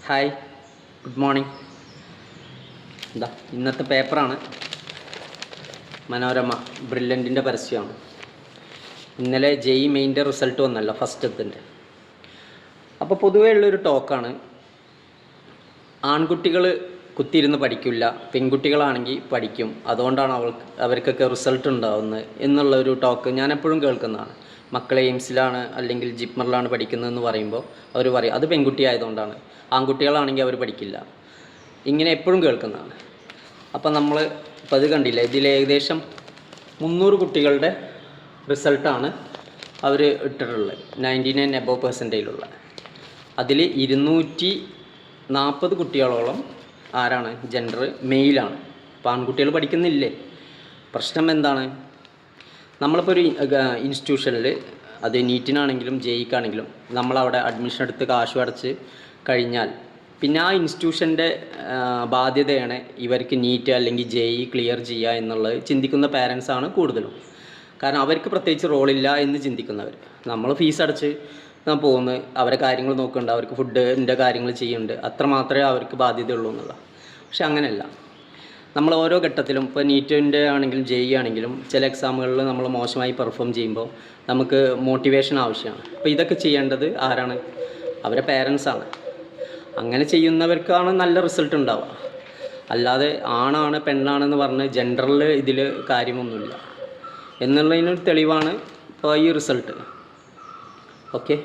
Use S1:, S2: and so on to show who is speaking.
S1: Hi, good morning. എന്താ ഇന്നത്തെ പേപ്പറാണ് മനോരമ ബ്രില്യൻറ്റിൻ്റെ പരസ്യമാണ്. ഇന്നലെ ജെഇ മെയിൻ്റെ റിസൾട്ട് വന്നല്ലോ, ഫസ്റ്റത്തിൻ്റെ. അപ്പോൾ പൊതുവേ ഉള്ളൊരു ടോക്കാണ്, ആൺകുട്ടികൾ കുത്തിയിരുന്ന് പഠിക്കില്ല, പെൺകുട്ടികളാണെങ്കിൽ പഠിക്കും, അതുകൊണ്ടാണ് അവർക്കൊക്കെ റിസൾട്ട് ഉണ്ടാവുന്നത് എന്നുള്ളൊരു ടോക്ക് ഞാൻ എപ്പോഴും കേൾക്കുന്നതാണ്. മക്കളെ എയിംസിലാണ് അല്ലെങ്കിൽ ജിപ്മറിലാണ് പഠിക്കുന്നതെന്ന് പറയുമ്പോൾ അവർ പറയും അത് പെൺകുട്ടി ആയതുകൊണ്ടാണ്, ആൺകുട്ടികളാണെങ്കിൽ അവർ പഠിക്കില്ല, ഇങ്ങനെ എപ്പോഴും കേൾക്കുന്നതാണ്. അപ്പം നമ്മൾ ഇപ്പം അത് കണ്ടില്ല, ഇതിൽ ഏകദേശം 300 കുട്ടികളുടെ റിസൾട്ടാണ് അവർ ഇട്ടിട്ടുള്ളത്, 99 എബോവ് പെർസെൻറ്റേജിലുള്ള. അതിൽ 240 കുട്ടികളോളം ആരാണ്, ജെൻഡർ മെയിലാണ്. അപ്പോൾ ആൺകുട്ടികൾ പഠിക്കുന്നില്ലേ? പ്രശ്നം എന്താണ്? നമ്മളിപ്പോൾ ഒരു ഇൻസ്റ്റിറ്റ്യൂഷനിൽ, അത് നീറ്റിനാണെങ്കിലും ജെഇക്കാണെങ്കിലും, നമ്മളവിടെ അഡ്മിഷൻ എടുത്ത് കാശ് അടച്ച് കഴിഞ്ഞാൽ പിന്നെ ആ ഇൻസ്റ്റിറ്റ്യൂഷൻ്റെ ബാധ്യതയാണ് ഇവർക്ക് നീറ്റ് അല്ലെങ്കിൽ ജെഇ ക്ലിയർ ചെയ്യുക എന്നുള്ളത് ചിന്തിക്കുന്ന പാരൻസാണ് കൂടുതലും. കാരണം അവർക്ക് പ്രത്യേകിച്ച് റോളില്ല എന്ന് ചിന്തിക്കുന്നവർ. നമ്മൾ ഫീസ് അടച്ച് പോകുന്നു, അവരെ കാര്യങ്ങൾ നോക്കുന്നുണ്ട്, അവർക്ക് ഫുഡിൻ്റെ കാര്യങ്ങൾ ചെയ്യുന്നുണ്ട്, അത്ര മാത്രമേ അവർക്ക് ബാധ്യതയുള്ളൂ എന്നുള്ള. പക്ഷെ അങ്ങനെയല്ല. നമ്മൾ ഓരോ ഘട്ടത്തിലും, ഇപ്പോൾ നീറ്റിൻ്റെ ആണെങ്കിലും ജെഇ ആണെങ്കിലും, ചില എക്സാമുകളിൽ നമ്മൾ മോശമായി പെർഫോം ചെയ്യുമ്പോൾ നമുക്ക് മോട്ടിവേഷൻ ആവശ്യമാണ്. അപ്പോൾ ഇതൊക്കെ ചെയ്യേണ്ടത് ആരാണ്? അവരെ പേരൻസാണ്. അങ്ങനെ ചെയ്യുന്നവർക്കാണ് നല്ല റിസൾട്ട് ഉണ്ടാവുക. അല്ലാതെ ആണാണ് പെണ്ണാണെന്ന് പറഞ്ഞ് ജെൻഡറിൽ ഇതിൽ കാര്യമൊന്നുമില്ല എന്നുള്ളതിനൊരു തെളിവാണ് ഇപ്പോൾ ഈ റിസൾട്ട്. ഓക്കെ.